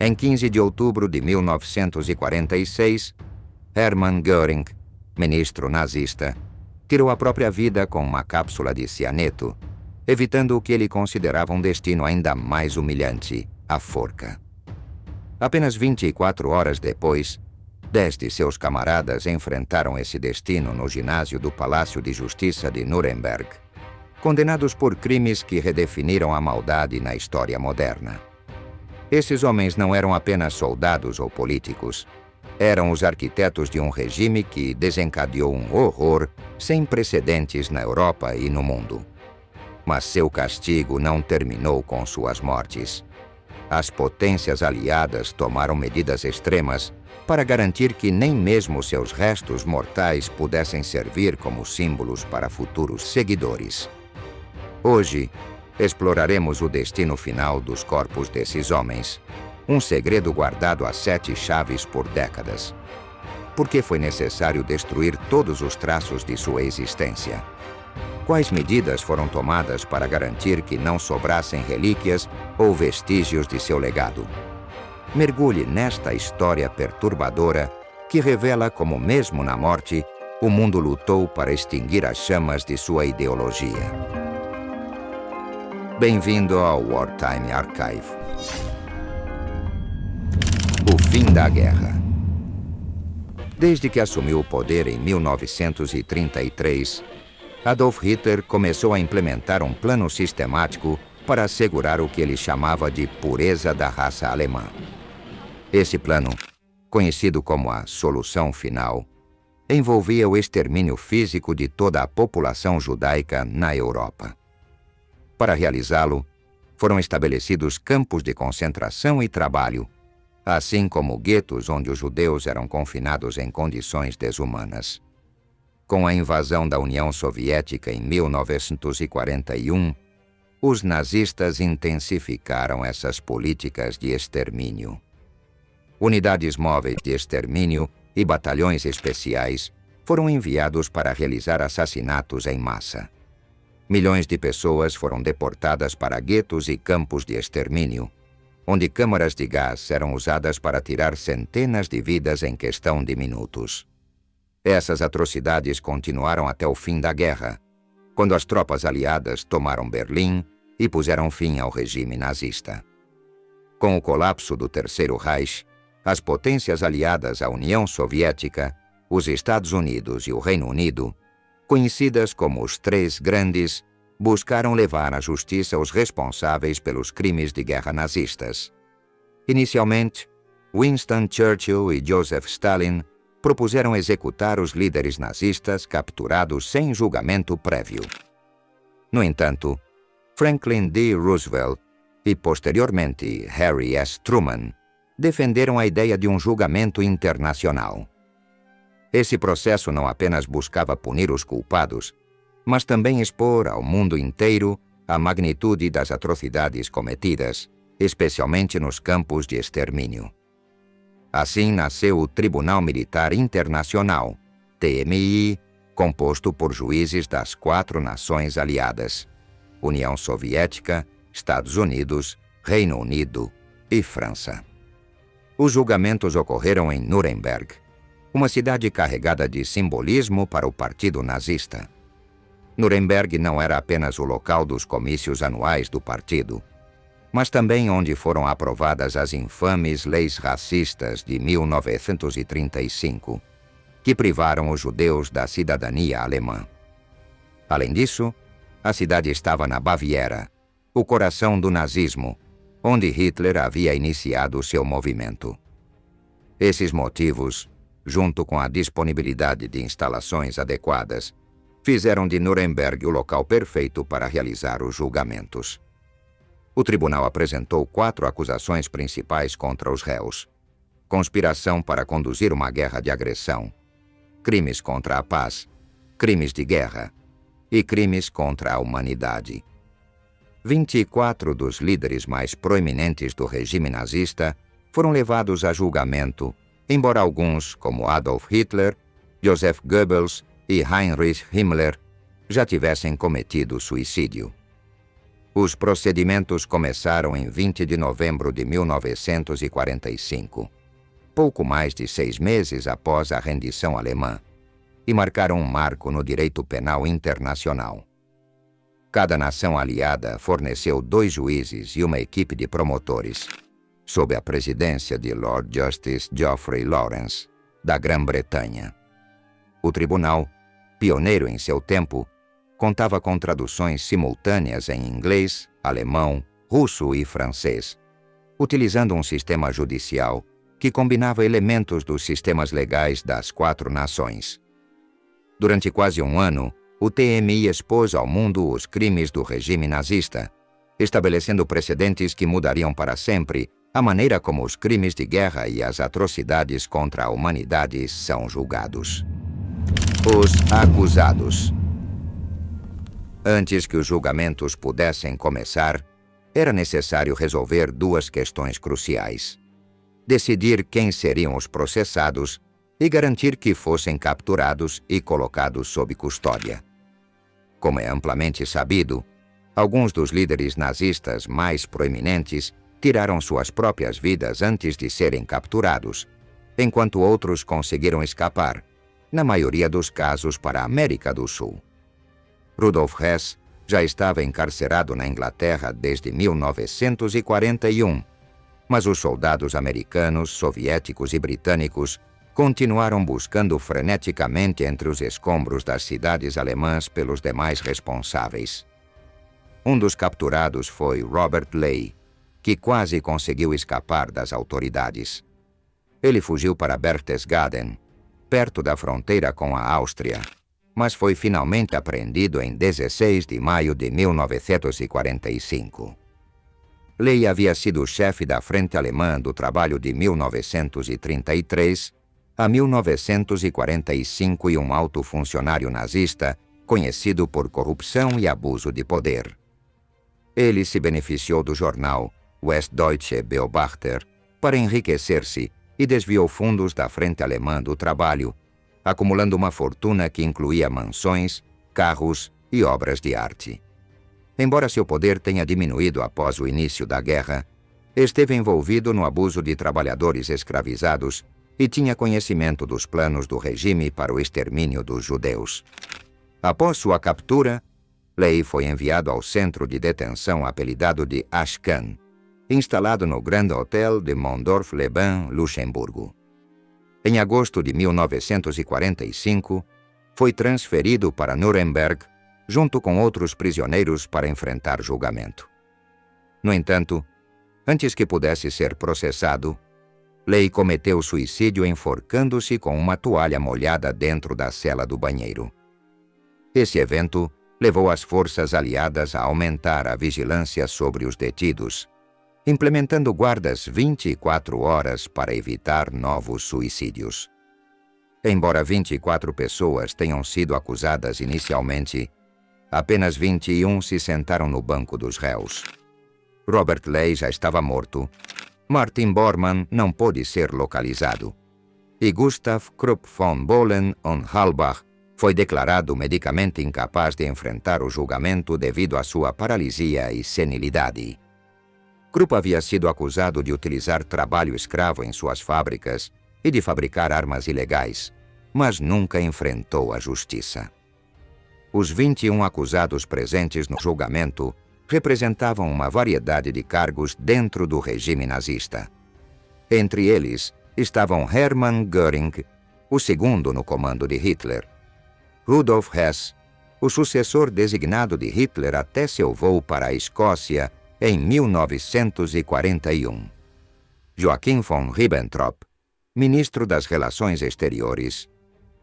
Em 15 de outubro de 1946, Hermann Göring, ministro nazista, tirou a própria vida com uma cápsula de cianeto, evitando o que ele considerava um destino ainda mais humilhante, a forca. Apenas 24 horas depois, 10 de seus camaradas enfrentaram esse destino no ginásio do Palácio de Justiça de Nuremberg, condenados por crimes que redefiniram a maldade na história moderna. Esses homens não eram apenas soldados ou políticos. Eram os arquitetos de um regime que desencadeou um horror sem precedentes na Europa e no mundo. Mas seu castigo não terminou com suas mortes. As potências aliadas tomaram medidas extremas para garantir que nem mesmo seus restos mortais pudessem servir como símbolos para futuros seguidores. Hoje, exploraremos o destino final dos corpos desses homens, um segredo guardado a 7 chaves por décadas. Por que foi necessário destruir todos os traços de sua existência? Quais medidas foram tomadas para garantir que não sobrassem relíquias ou vestígios de seu legado? Mergulhe nesta história perturbadora que revela como, mesmo na morte, o mundo lutou para extinguir as chamas de sua ideologia. Bem-vindo ao Wartime Archive. O fim da guerra. Desde que assumiu o poder em 1933, Adolf Hitler começou a implementar um plano sistemático para assegurar o que ele chamava de pureza da raça alemã. Esse plano, conhecido como a Solução Final, envolvia o extermínio físico de toda a população judaica na Europa. Para realizá-lo, foram estabelecidos campos de concentração e trabalho, assim como guetos onde os judeus eram confinados em condições desumanas. Com a invasão da União Soviética em 1941, os nazistas intensificaram essas políticas de extermínio. Unidades móveis de extermínio e batalhões especiais foram enviados para realizar assassinatos em massa. Milhões de pessoas foram deportadas para guetos e campos de extermínio, onde câmaras de gás eram usadas para tirar centenas de vidas em questão de minutos. Essas atrocidades continuaram até o fim da guerra, quando as tropas aliadas tomaram Berlim e puseram fim ao regime nazista. Com o colapso do Terceiro Reich, as potências aliadas à União Soviética, os Estados Unidos e o Reino Unido, conhecidas como os Três Grandes, buscaram levar à justiça os responsáveis pelos crimes de guerra nazistas. Inicialmente, Winston Churchill e Joseph Stalin propuseram executar os líderes nazistas capturados sem julgamento prévio. No entanto, Franklin D. Roosevelt e, posteriormente, Harry S. Truman defenderam a ideia de um julgamento internacional. Esse processo não apenas buscava punir os culpados, mas também expor ao mundo inteiro a magnitude das atrocidades cometidas, especialmente nos campos de extermínio. Assim nasceu o Tribunal Militar Internacional, TMI, composto por juízes das 4 nações aliadas: União Soviética, Estados Unidos, Reino Unido e França. Os julgamentos ocorreram em Nuremberg, uma cidade carregada de simbolismo para o partido nazista. Nuremberg não era apenas o local dos comícios anuais do partido, mas também onde foram aprovadas as infames leis racistas de 1935, que privaram os judeus da cidadania alemã. Além disso, a cidade estava na Baviera, o coração do nazismo, onde Hitler havia iniciado seu movimento. Esses motivos, junto com a disponibilidade de instalações adequadas, fizeram de Nuremberg o local perfeito para realizar os julgamentos. O tribunal apresentou 4 acusações principais contra os réus: conspiração para conduzir uma guerra de agressão, crimes contra a paz, crimes de guerra e crimes contra a humanidade. 24 dos líderes mais proeminentes do regime nazista foram levados a julgamento, embora alguns, como Adolf Hitler, Joseph Goebbels e Heinrich Himmler, já tivessem cometido suicídio. Os procedimentos começaram em 20 de novembro de 1945, pouco mais de 6 meses após a rendição alemã, e marcaram um marco no direito penal internacional. Cada nação aliada forneceu 2 juízes e uma equipe de promotores, sob a presidência de Lord Justice Geoffrey Lawrence, da Grã-Bretanha. O tribunal, pioneiro em seu tempo, contava com traduções simultâneas em inglês, alemão, russo e francês, utilizando um sistema judicial que combinava elementos dos sistemas legais das 4 nações. Durante quase um ano, o TMI expôs ao mundo os crimes do regime nazista, estabelecendo precedentes que mudariam para sempre a maneira como os crimes de guerra e as atrocidades contra a humanidade são julgados. Os acusados. Antes que os julgamentos pudessem começar, era necessário resolver 2 questões cruciais: decidir quem seriam os processados e garantir que fossem capturados e colocados sob custódia. Como é amplamente sabido, alguns dos líderes nazistas mais proeminentes tiraram suas próprias vidas antes de serem capturados, enquanto outros conseguiram escapar, na maioria dos casos para a América do Sul. Rudolf Hess já estava encarcerado na Inglaterra desde 1941, mas os soldados americanos, soviéticos e britânicos continuaram buscando freneticamente entre os escombros das cidades alemãs pelos demais responsáveis. Um dos capturados foi Robert Ley, que quase conseguiu escapar das autoridades. Ele fugiu para Berchtesgaden, perto da fronteira com a Áustria, mas foi finalmente apreendido em 16 de maio de 1945. Ley havia sido chefe da Frente Alemã do Trabalho de 1933 a 1945 e um alto funcionário nazista conhecido por corrupção e abuso de poder. Ele se beneficiou do jornal Westdeutsche Beobachter para enriquecer-se e desviou fundos da Frente Alemã do Trabalho, acumulando uma fortuna que incluía mansões, carros e obras de arte. Embora seu poder tenha diminuído após o início da guerra, esteve envolvido no abuso de trabalhadores escravizados e tinha conhecimento dos planos do regime para o extermínio dos judeus. Após sua captura, Ley foi enviado ao centro de detenção apelidado de Ashcan, instalado no Grand Hotel de Mondorf-les-Bains, Luxemburgo. Em agosto de 1945, foi transferido para Nuremberg, junto com outros prisioneiros para enfrentar julgamento. No entanto, antes que pudesse ser processado, Ley cometeu suicídio enforcando-se com uma toalha molhada dentro da cela do banheiro. Esse evento levou as forças aliadas a aumentar a vigilância sobre os detidos, implementando guardas 24 horas para evitar novos suicídios. Embora 24 pessoas tenham sido acusadas inicialmente, apenas 21 se sentaram no banco dos réus. Robert Ley já estava morto, Martin Bormann não pôde ser localizado, e Gustav Krupp von Bohlen und Halbach foi declarado medicamente incapaz de enfrentar o julgamento devido à sua paralisia e senilidade. Krupp havia sido acusado de utilizar trabalho escravo em suas fábricas e de fabricar armas ilegais, mas nunca enfrentou a justiça. Os 21 acusados presentes no julgamento representavam uma variedade de cargos dentro do regime nazista. Entre eles estavam Hermann Göring, o segundo no comando de Hitler, Rudolf Hess, o sucessor designado de Hitler até seu voo para a Escócia em 1941, Joachim von Ribbentrop, ministro das Relações Exteriores,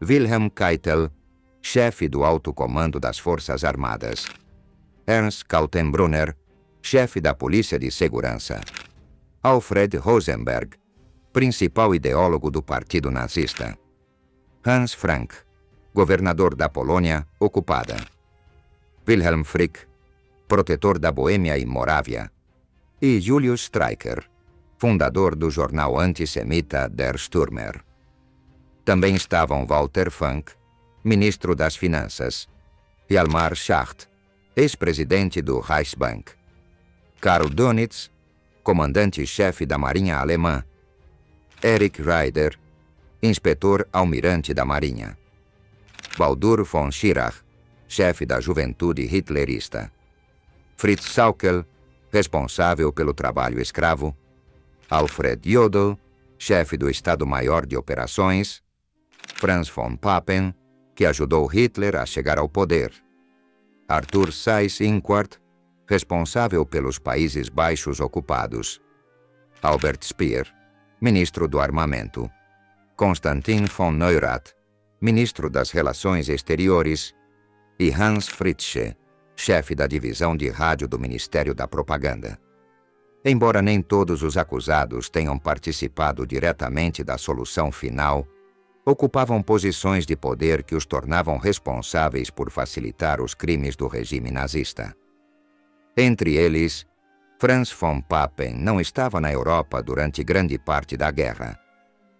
Wilhelm Keitel, chefe do alto comando das Forças Armadas, Ernst Kaltenbrunner, chefe da Polícia de Segurança, Alfred Rosenberg, principal ideólogo do Partido Nazista, Hans Frank, governador da Polônia ocupada, Wilhelm Frick, protetor da Boêmia e Morávia, e Julius Streicher, fundador do jornal antissemita Der Stürmer. Também estavam Walter Funk, ministro das Finanças, e Hjalmar Schacht, ex-presidente do Reichsbank, Karl Dönitz, comandante-chefe da Marinha Alemã. Erich Raeder, inspetor-almirante da Marinha. Baldur von Schirach, chefe da juventude hitlerista. Fritz Sauckel, responsável pelo trabalho escravo. Alfred Jodl, chefe do Estado-Maior de Operações. Franz von Papen, que ajudou Hitler a chegar ao poder. Arthur Seyss-Inquart, responsável pelos Países Baixos ocupados. Albert Speer, ministro do Armamento. Konstantin von Neurath, ministro das Relações Exteriores. E Hans Fritzsche, chefe da divisão de rádio do Ministério da Propaganda. Embora nem todos os acusados tenham participado diretamente da solução final, ocupavam posições de poder que os tornavam responsáveis por facilitar os crimes do regime nazista. Entre eles, Franz von Papen não estava na Europa durante grande parte da guerra,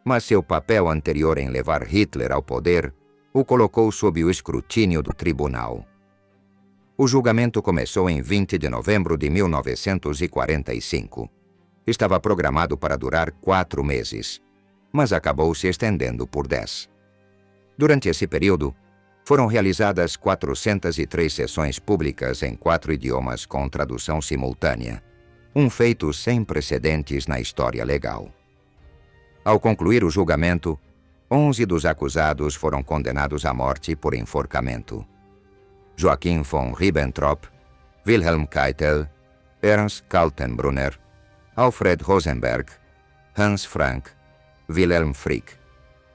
mas seu papel anterior em levar Hitler ao poder o colocou sob o escrutínio do tribunal. O julgamento começou em 20 de novembro de 1945. Estava programado para durar 4 meses, mas acabou se estendendo por 10. Durante esse período, foram realizadas 403 sessões públicas em 4 idiomas com tradução simultânea, um feito sem precedentes na história legal. Ao concluir o julgamento, 11 dos acusados foram condenados à morte por enforcamento. Joachim von Ribbentrop, Wilhelm Keitel, Ernst Kaltenbrunner, Alfred Rosenberg, Hans Frank, Wilhelm Frick,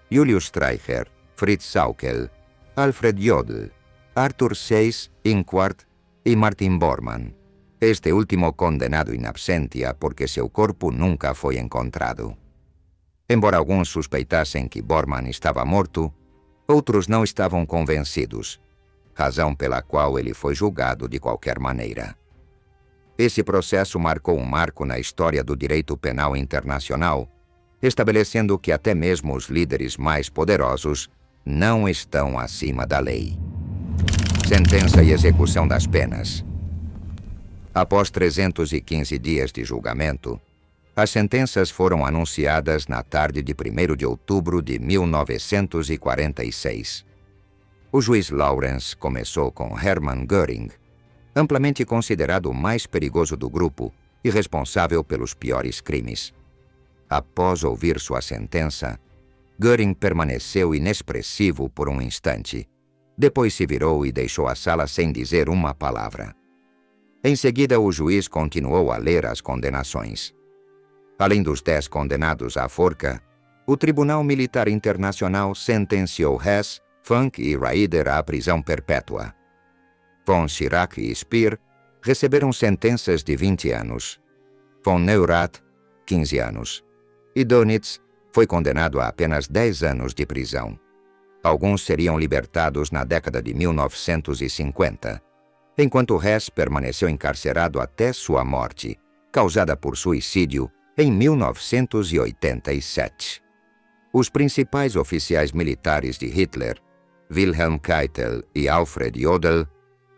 Julius Streicher, Fritz Sauckel, Alfred Jodl, Arthur Seyss-Inquart e Martin Bormann, este último condenado in absentia porque seu corpo nunca foi encontrado. Embora alguns suspeitassem que Bormann estava morto, outros não estavam convencidos, razão pela qual ele foi julgado de qualquer maneira. Esse processo marcou um marco na história do direito penal internacional, estabelecendo que até mesmo os líderes mais poderosos não estão acima da lei. Sentença e execução das penas. Após 315 dias de julgamento, as sentenças foram anunciadas na tarde de 1º de outubro de 1946. O juiz Lawrence começou com Hermann Göring, amplamente considerado o mais perigoso do grupo e responsável pelos piores crimes. Após ouvir sua sentença, Göring permaneceu inexpressivo por um instante. Depois se virou e deixou a sala sem dizer uma palavra. Em seguida, o juiz continuou a ler as condenações. Além dos 10 condenados à forca, o Tribunal Militar Internacional sentenciou Hess, Funk e Raeder à prisão perpétua. Von Schirach e Speer receberam sentenças de 20 anos. Von Neurath, 15 anos. E Dönitz foi condenado a apenas 10 anos de prisão. Alguns seriam libertados na década de 1950, enquanto Hess permaneceu encarcerado até sua morte, causada por suicídio, em 1987. Os principais oficiais militares de Hitler, Wilhelm Keitel e Alfred Jodl,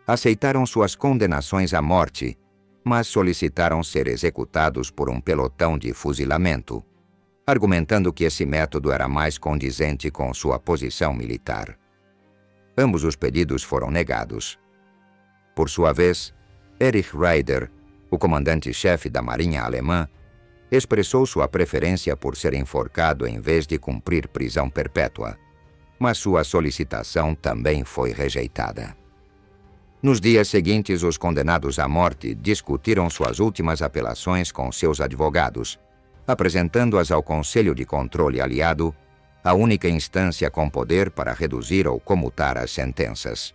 aceitaram suas condenações à morte, mas solicitaram ser executados por um pelotão de fuzilamento, argumentando que esse método era mais condizente com sua posição militar. Ambos os pedidos foram negados. Por sua vez, Erich Raeder, o comandante-chefe da Marinha Alemã, expressou sua preferência por ser enforcado em vez de cumprir prisão perpétua, mas sua solicitação também foi rejeitada. Nos dias seguintes, os condenados à morte discutiram suas últimas apelações com seus advogados, apresentando-as ao Conselho de Controle Aliado, a única instância com poder para reduzir ou comutar as sentenças.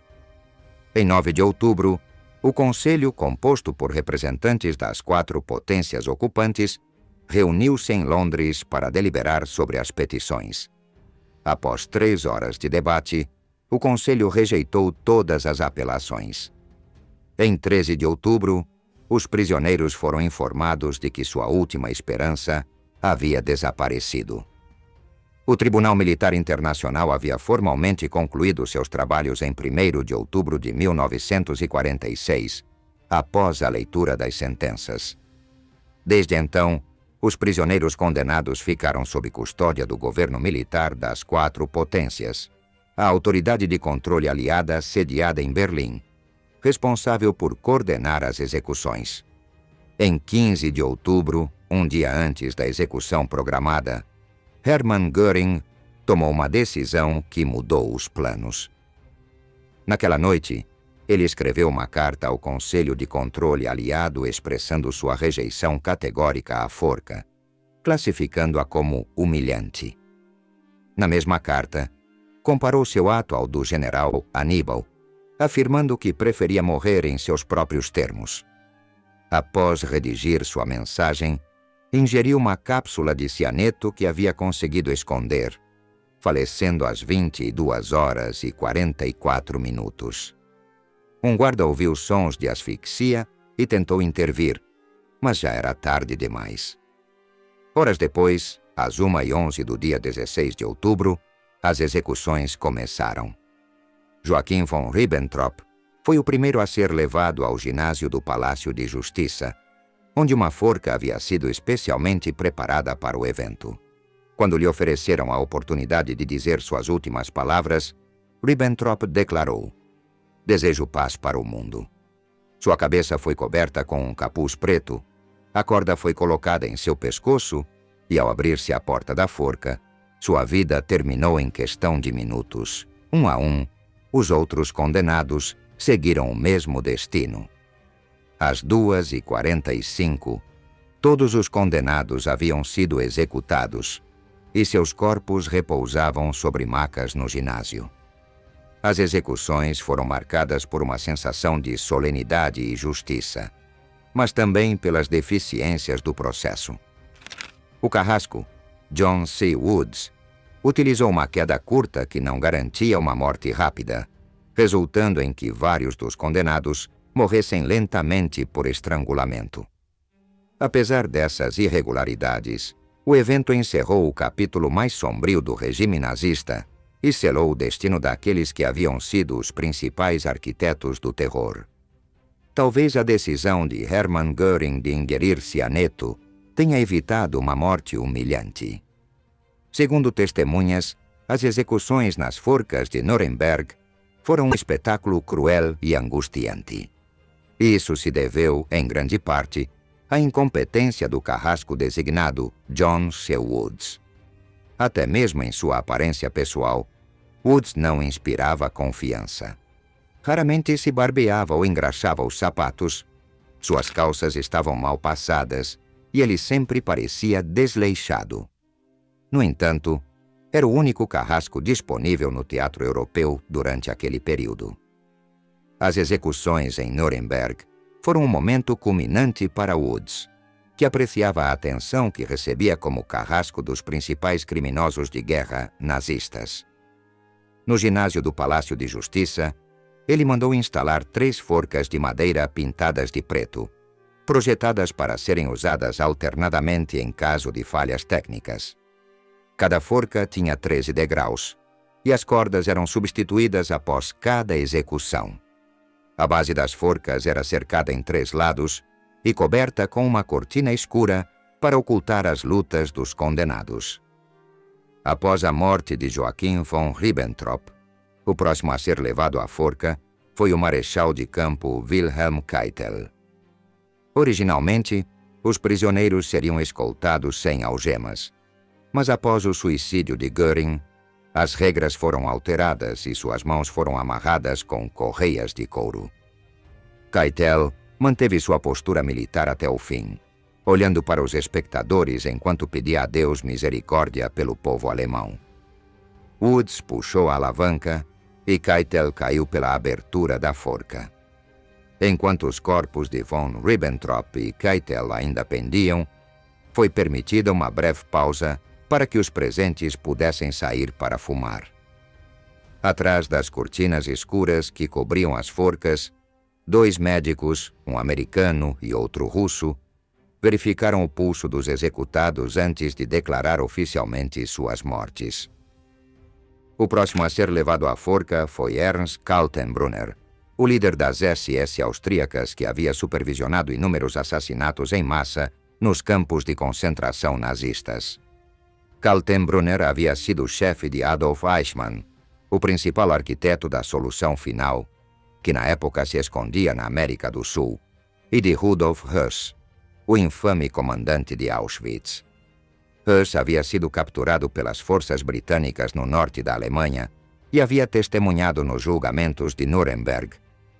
Em 9 de outubro, o Conselho, composto por representantes das 4 potências ocupantes, reuniu-se em Londres para deliberar sobre as petições. Após 3 horas de debate, o Conselho rejeitou todas as apelações. Em 13 de outubro, os prisioneiros foram informados de que sua última esperança havia desaparecido. O Tribunal Militar Internacional havia formalmente concluído seus trabalhos em 1º de outubro de 1946, após a leitura das sentenças. Desde então, os prisioneiros condenados ficaram sob custódia do governo militar das 4 potências, a autoridade de controle aliada sediada em Berlim, responsável por coordenar as execuções. Em 15 de outubro, um dia antes da execução programada, Hermann Göring tomou uma decisão que mudou os planos. Naquela noite, ele escreveu uma carta ao Conselho de Controle Aliado expressando sua rejeição categórica à forca, classificando-a como humilhante. Na mesma carta, comparou seu ato ao do general Hannibal, afirmando que preferia morrer em seus próprios termos. Após redigir sua mensagem, ingeriu uma cápsula de cianeto que havia conseguido esconder, falecendo às 22h44. Um guarda ouviu sons de asfixia e tentou intervir, mas já era tarde demais. Horas depois, às 1h11 do dia 16 de outubro, as execuções começaram. Joachim von Ribbentrop foi o primeiro a ser levado ao ginásio do Palácio de Justiça, onde uma forca havia sido especialmente preparada para o evento. Quando lhe ofereceram a oportunidade de dizer suas últimas palavras, Ribbentrop declarou: "Desejo paz para o mundo." Sua cabeça foi coberta com um capuz preto, a corda foi colocada em seu pescoço e, ao abrir-se a porta da forca, sua vida terminou em questão de minutos. Um a um, os outros condenados seguiram o mesmo destino. Às 2h45, todos os condenados haviam sido executados e seus corpos repousavam sobre macas no ginásio. As execuções foram marcadas por uma sensação de solenidade e justiça, mas também pelas deficiências do processo. O carrasco, John C. Woods, utilizou uma queda curta que não garantia uma morte rápida, resultando em que vários dos condenados morressem lentamente por estrangulamento. Apesar dessas irregularidades, o evento encerrou o capítulo mais sombrio do regime nazista e selou o destino daqueles que haviam sido os principais arquitetos do terror. Talvez a decisão de Hermann Göring de ingerir cianeto tenha evitado uma morte humilhante. Segundo testemunhas, as execuções nas forcas de Nuremberg foram um espetáculo cruel e angustiante. Isso se deveu, em grande parte, à incompetência do carrasco designado John C. Woods. Até mesmo em sua aparência pessoal, Woods não inspirava confiança. Raramente se barbeava ou engraxava os sapatos, suas calças estavam mal passadas e ele sempre parecia desleixado. No entanto, era o único carrasco disponível no teatro europeu durante aquele período. As execuções em Nuremberg foram um momento culminante para Woods, que apreciava a atenção que recebia como carrasco dos principais criminosos de guerra nazistas. No ginásio do Palácio de Justiça, ele mandou instalar 3 forcas de madeira pintadas de preto, projetadas para serem usadas alternadamente em caso de falhas técnicas. Cada forca tinha 13 degraus, e as cordas eram substituídas após cada execução. A base das forcas era cercada em 3 lados e coberta com uma cortina escura para ocultar as lutas dos condenados. Após a morte de Joachim von Ribbentrop, o próximo a ser levado à forca foi o marechal de campo Wilhelm Keitel. Originalmente, os prisioneiros seriam escoltados sem algemas, mas após o suicídio de Göring, as regras foram alteradas e suas mãos foram amarradas com correias de couro. Keitel manteve sua postura militar até o fim, olhando para os espectadores enquanto pedia a Deus misericórdia pelo povo alemão. Woods puxou a alavanca e Keitel caiu pela abertura da forca. Enquanto os corpos de von Ribbentrop e Keitel ainda pendiam, foi permitida uma breve pausa para que os presentes pudessem sair para fumar. Atrás das cortinas escuras que cobriam as forcas, 2 médicos, um americano e outro russo, verificaram o pulso dos executados antes de declarar oficialmente suas mortes. O próximo a ser levado à forca foi Ernst Kaltenbrunner, o líder das SS austríacas que havia supervisionado inúmeros assassinatos em massa nos campos de concentração nazistas. Kaltenbrunner havia sido chefe de Adolf Eichmann, o principal arquiteto da solução final, que na época se escondia na América do Sul, e de Rudolf Höss, o infame comandante de Auschwitz. Höss havia sido capturado pelas forças britânicas no norte da Alemanha e havia testemunhado nos julgamentos de Nuremberg,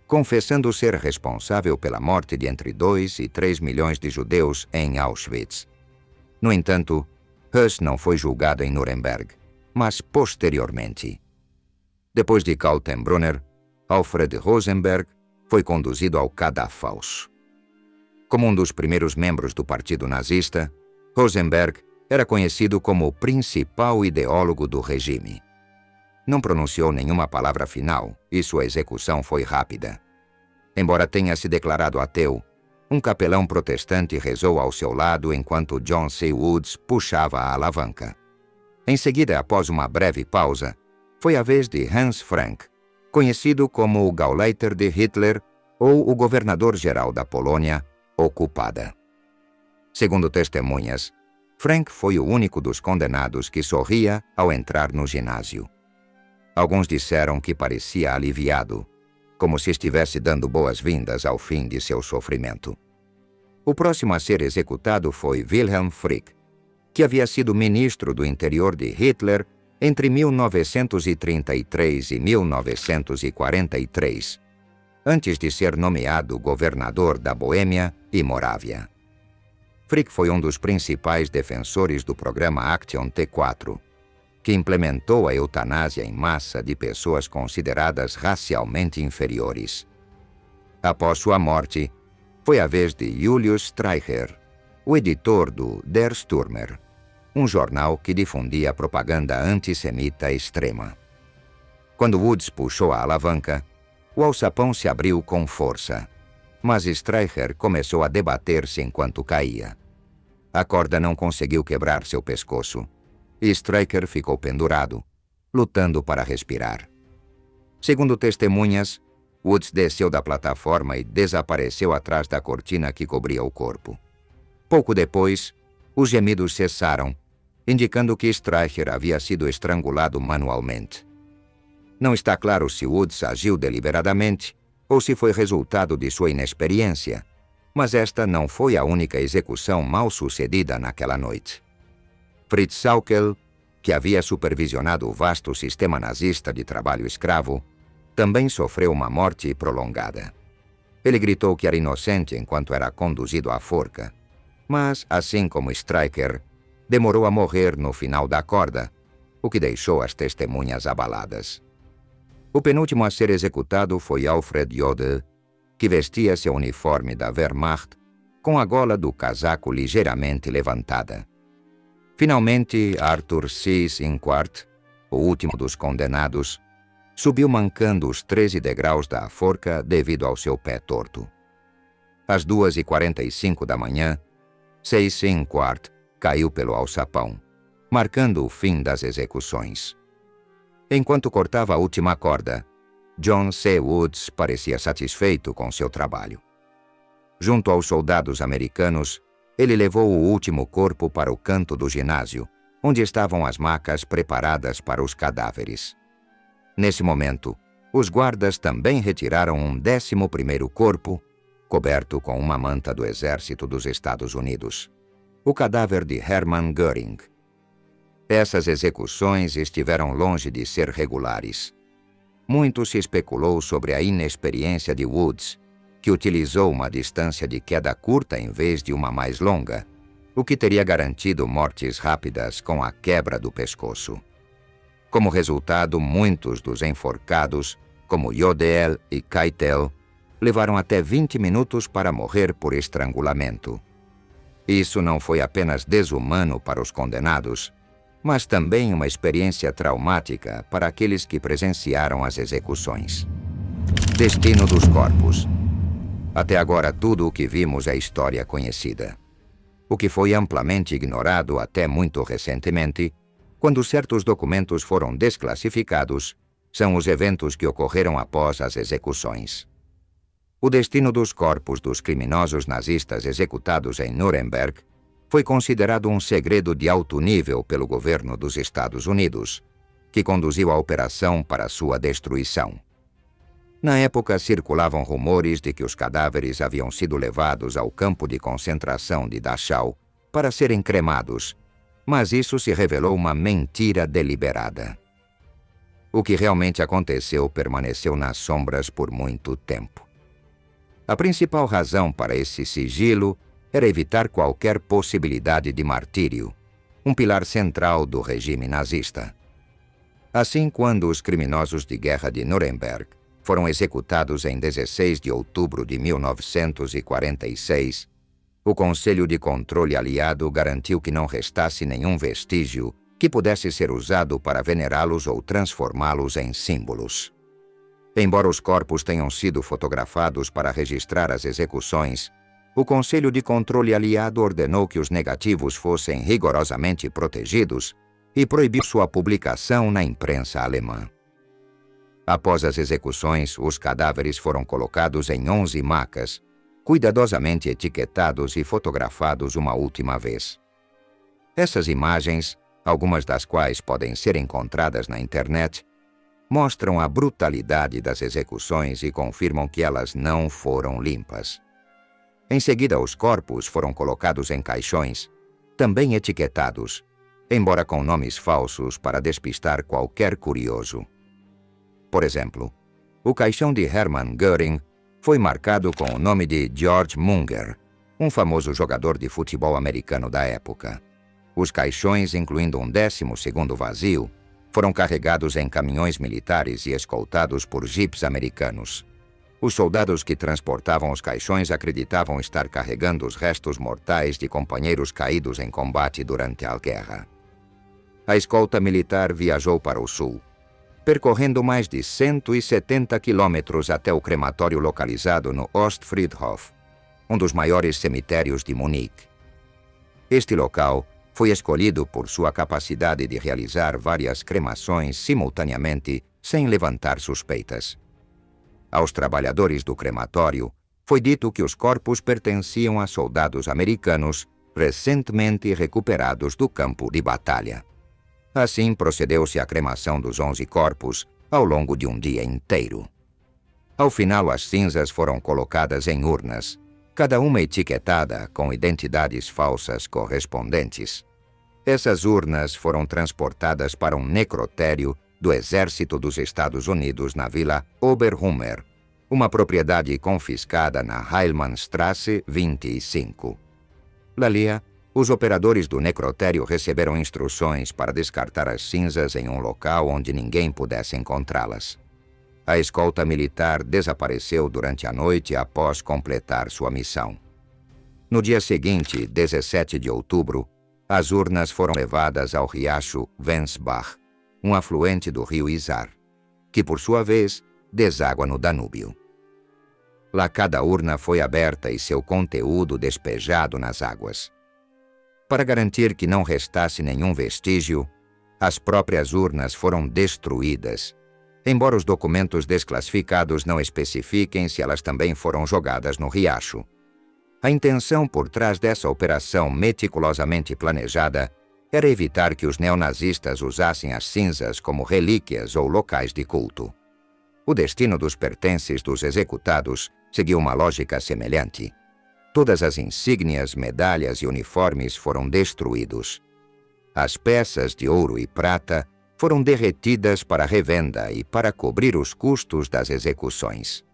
confessando ser responsável pela morte de entre 2 e 3 milhões de judeus em Auschwitz. No entanto, Höss não foi julgado em Nuremberg, mas posteriormente. Depois de Kaltenbrunner, Alfred Rosenberg foi conduzido ao Cadafalso. Como um dos primeiros membros do Partido Nazista, Rosenberg era conhecido como o principal ideólogo do regime. Não pronunciou nenhuma palavra final e sua execução foi rápida. Embora tenha se declarado ateu, um capelão protestante rezou ao seu lado enquanto John C. Woods puxava a alavanca. Em seguida, após uma breve pausa, foi a vez de Hans Frank, conhecido como o Gauleiter de Hitler ou o governador-geral da Polônia ocupada. Segundo testemunhas, Frank foi o único dos condenados que sorria ao entrar no ginásio. Alguns disseram que parecia aliviado, como se estivesse dando boas-vindas ao fim de seu sofrimento. O próximo a ser executado foi Wilhelm Frick, que havia sido ministro do interior de Hitler entre 1933 e 1943, antes de ser nomeado governador da Boêmia e Morávia. Frick foi um dos principais defensores do programa Action T4, que implementou a eutanásia em massa de pessoas consideradas racialmente inferiores. Após sua morte, foi a vez de Julius Streicher, o editor do Der Stürmer, um jornal que difundia propaganda antissemita extrema. Quando Woods puxou a alavanca, o alçapão se abriu com força, mas Streicher começou a debater-se enquanto caía. A corda não conseguiu quebrar seu pescoço, e Streicher ficou pendurado, lutando para respirar. Segundo testemunhas, Woods desceu da plataforma e desapareceu atrás da cortina que cobria o corpo. Pouco depois, os gemidos cessaram, indicando que Streicher havia sido estrangulado manualmente. Não está claro se Woods agiu deliberadamente ou se foi resultado de sua inexperiência, mas esta não foi a única execução mal sucedida naquela noite. Fritz Sauckel, que havia supervisionado o vasto sistema nazista de trabalho escravo, também sofreu uma morte prolongada. Ele gritou que era inocente enquanto era conduzido à forca, mas, assim como Streicher, demorou a morrer no final da corda, o que deixou as testemunhas abaladas. O penúltimo a ser executado foi Alfred Jodl, que vestia seu uniforme da Wehrmacht com a gola do casaco ligeiramente levantada. Finalmente, Arthur Seyss Inquart, o último dos condenados, subiu mancando os 13 degraus da forca devido ao seu pé torto. Às 2h45 da manhã, Seyss Inquart caiu pelo alçapão, marcando o fim das execuções. Enquanto cortava a última corda, John C. Woods parecia satisfeito com seu trabalho. Junto aos soldados americanos, ele levou o último corpo para o canto do ginásio, onde estavam as macas preparadas para os cadáveres. Nesse momento, os guardas também retiraram um 11º corpo, coberto com uma manta do Exército dos Estados Unidos, o cadáver de Hermann Göring. Essas execuções estiveram longe de ser regulares. Muito se especulou sobre a inexperiência de Woods, que utilizou uma distância de queda curta em vez de uma mais longa, o que teria garantido mortes rápidas com a quebra do pescoço. Como resultado, muitos dos enforcados, como Jodl e Keitel, levaram até 20 minutos para morrer por estrangulamento. Isso não foi apenas desumano para os condenados, mas também uma experiência traumática para aqueles que presenciaram as execuções. Destino dos corpos. Até agora, tudo o que vimos é história conhecida. O que foi amplamente ignorado até muito recentemente, quando certos documentos foram desclassificados, são os eventos que ocorreram após as execuções. O destino dos corpos dos criminosos nazistas executados em Nuremberg foi considerado um segredo de alto nível pelo governo dos Estados Unidos, que conduziu a operação para sua destruição. Na época, circulavam rumores de que os cadáveres haviam sido levados ao campo de concentração de Dachau para serem cremados, mas isso se revelou uma mentira deliberada. O que realmente aconteceu permaneceu nas sombras por muito tempo. A principal razão para esse sigilo era evitar qualquer possibilidade de martírio, um pilar central do regime nazista. Assim, quando os criminosos de guerra de Nuremberg foram executados em 16 de outubro de 1946, o Conselho de Controle Aliado garantiu que não restasse nenhum vestígio que pudesse ser usado para venerá-los ou transformá-los em símbolos. Embora os corpos tenham sido fotografados para registrar as execuções, o Conselho de Controle Aliado ordenou que os negativos fossem rigorosamente protegidos e proibiu sua publicação na imprensa alemã. Após as execuções, os cadáveres foram colocados em 11 macas, cuidadosamente etiquetados e fotografados uma última vez. Essas imagens, algumas das quais podem ser encontradas na internet, mostram a brutalidade das execuções e confirmam que elas não foram limpas. Em seguida, os corpos foram colocados em caixões, também etiquetados, embora com nomes falsos para despistar qualquer curioso. Por exemplo, o caixão de Hermann Göring foi marcado com o nome de George Munger, um famoso jogador de futebol americano da época. Os caixões, incluindo um 12º vazio, foram carregados em caminhões militares e escoltados por jipes americanos. Os soldados que transportavam os caixões acreditavam estar carregando os restos mortais de companheiros caídos em combate durante a guerra. A escolta militar viajou para o sul, percorrendo mais de 170 quilômetros até o crematório localizado no Ostfriedhof, um dos maiores cemitérios de Munique. Este local foi escolhido por sua capacidade de realizar várias cremações simultaneamente sem levantar suspeitas. Aos trabalhadores do crematório foi dito que os corpos pertenciam a soldados americanos recentemente recuperados do campo de batalha. Assim, procedeu-se à cremação dos 11 corpos ao longo de um dia inteiro. Ao final, as cinzas foram colocadas em urnas, cada uma etiquetada com identidades falsas correspondentes. Essas urnas foram transportadas para um necrotério do Exército dos Estados Unidos na Vila Oberhummer, uma propriedade confiscada na Heilmannstrasse 25. Lalia, os operadores do necrotério receberam instruções para descartar as cinzas em um local onde ninguém pudesse encontrá-las. A escolta militar desapareceu durante a noite após completar sua missão. No dia seguinte, 17 de outubro, as urnas foram levadas ao riacho Wensbach, um afluente do rio Isar, que por sua vez deságua no Danúbio. Lá cada urna foi aberta e seu conteúdo despejado nas águas. Para garantir que não restasse nenhum vestígio, as próprias urnas foram destruídas, embora os documentos desclassificados não especifiquem se elas também foram jogadas no riacho. A intenção por trás dessa operação meticulosamente planejada era evitar que os neonazistas usassem as cinzas como relíquias ou locais de culto. O destino dos pertences dos executados seguiu uma lógica semelhante. Todas as insígnias, medalhas e uniformes foram destruídos. As peças de ouro e prata foram derretidas para revenda e para cobrir os custos das execuções.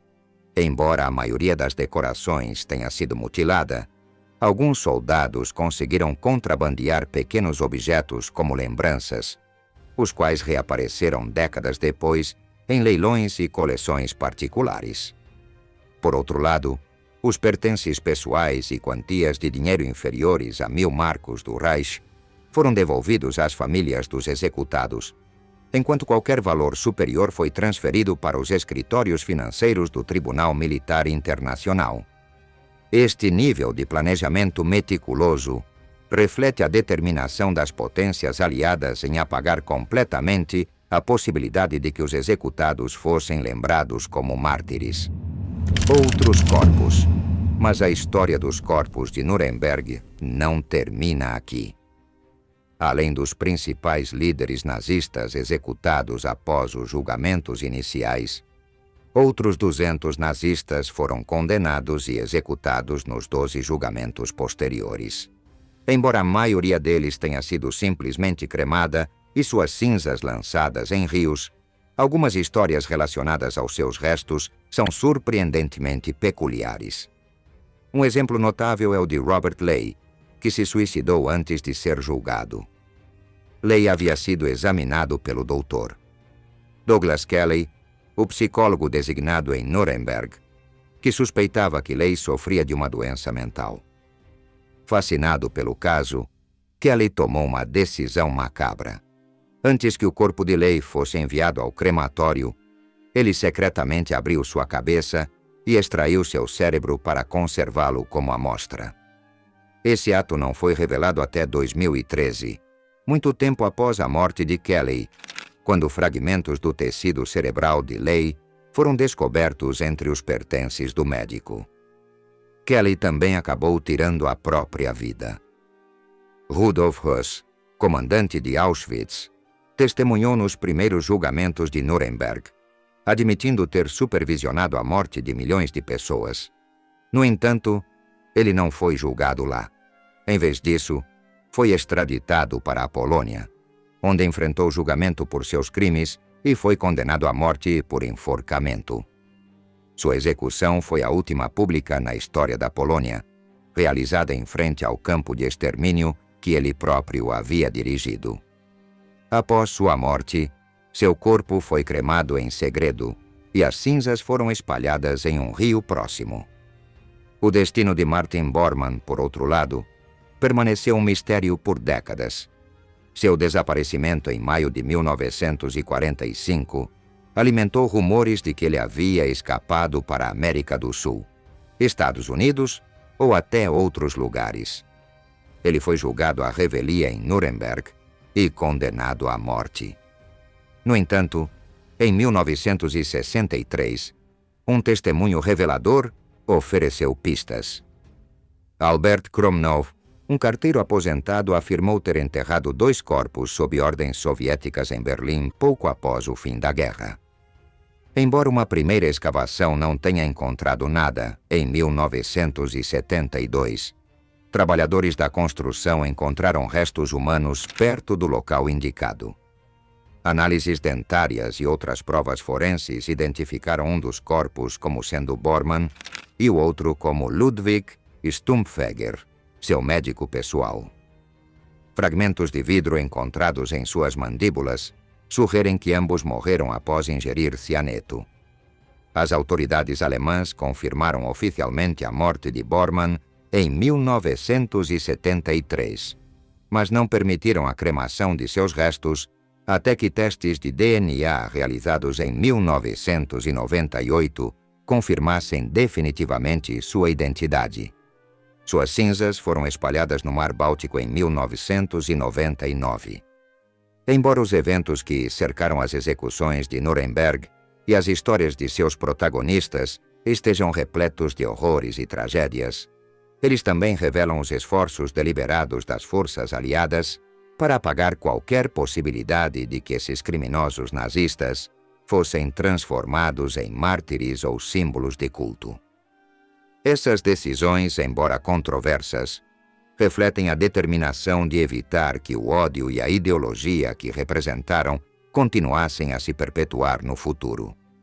Embora a maioria das decorações tenha sido mutilada, alguns soldados conseguiram contrabandear pequenos objetos como lembranças, os quais reapareceram décadas depois em leilões e coleções particulares. Por outro lado, os pertences pessoais e quantias de dinheiro inferiores a 1000 marcos do Reich foram devolvidos às famílias dos executados, enquanto qualquer valor superior foi transferido para os escritórios financeiros do Tribunal Militar Internacional. Este nível de planejamento meticuloso reflete a determinação das potências aliadas em apagar completamente a possibilidade de que os executados fossem lembrados como mártires. outros corpos. Mas a história dos corpos de Nuremberg não termina aqui. Além dos principais líderes nazistas executados após os julgamentos iniciais, outros 200 nazistas foram condenados e executados nos 12 julgamentos posteriores. Embora a maioria deles tenha sido simplesmente cremada e suas cinzas lançadas em rios, algumas histórias relacionadas aos seus restos são surpreendentemente peculiares. Um exemplo notável é o de Robert Ley, que se suicidou antes de ser julgado. Ley havia sido examinado pelo doutor Douglas Kelly, o psicólogo designado em Nuremberg, que suspeitava que Ley sofria de uma doença mental. Fascinado pelo caso, Kelly tomou uma decisão macabra. Antes que o corpo de Ley fosse enviado ao crematório, ele secretamente abriu sua cabeça e extraiu seu cérebro para conservá-lo como amostra. Esse ato não foi revelado até 2013, muito tempo após a morte de Kelly, quando fragmentos do tecido cerebral de Ley foram descobertos entre os pertences do médico. Kelly também acabou tirando a própria vida. Rudolf Höss, comandante de Auschwitz, testemunhou nos primeiros julgamentos de Nuremberg, admitindo ter supervisionado a morte de milhões de pessoas. No entanto, ele não foi julgado lá. Em vez disso, foi extraditado para a Polônia, onde enfrentou julgamento por seus crimes e foi condenado à morte por enforcamento. Sua execução foi a última pública na história da Polônia, realizada em frente ao campo de extermínio que ele próprio havia dirigido. Após sua morte, seu corpo foi cremado em segredo e as cinzas foram espalhadas em um rio próximo. O destino de Martin Bormann, por outro lado, permaneceu um mistério por décadas. Seu desaparecimento em maio de 1945 alimentou rumores de que ele havia escapado para a América do Sul, Estados Unidos ou até outros lugares. Ele foi julgado à revelia em Nuremberg e condenado à morte. No entanto, em 1963, um testemunho revelador ofereceu pistas. Albert Kromnov, um carteiro aposentado, afirmou ter enterrado 2 corpos sob ordens soviéticas em Berlim pouco após o fim da guerra. Embora uma primeira escavação não tenha encontrado nada, em 1972, trabalhadores da construção encontraram restos humanos perto do local indicado. Análises dentárias e outras provas forenses identificaram um dos corpos como sendo Bormann e o outro como Ludwig Stumpfegger, seu médico pessoal. Fragmentos de vidro encontrados em suas mandíbulas sugerem que ambos morreram após ingerir cianeto. As autoridades alemãs confirmaram oficialmente a morte de Bormann em 1973, mas não permitiram a cremação de seus restos até que testes de DNA realizados em 1998 confirmassem definitivamente sua identidade. Suas cinzas foram espalhadas no Mar Báltico em 1999. Embora os eventos que cercaram as execuções de Nuremberg e as histórias de seus protagonistas estejam repletos de horrores e tragédias, eles também revelam os esforços deliberados das forças aliadas para apagar qualquer possibilidade de que esses criminosos nazistas fossem transformados em mártires ou símbolos de culto. Essas decisões, embora controversas, refletem a determinação de evitar que o ódio e a ideologia que representaram continuassem a se perpetuar no futuro.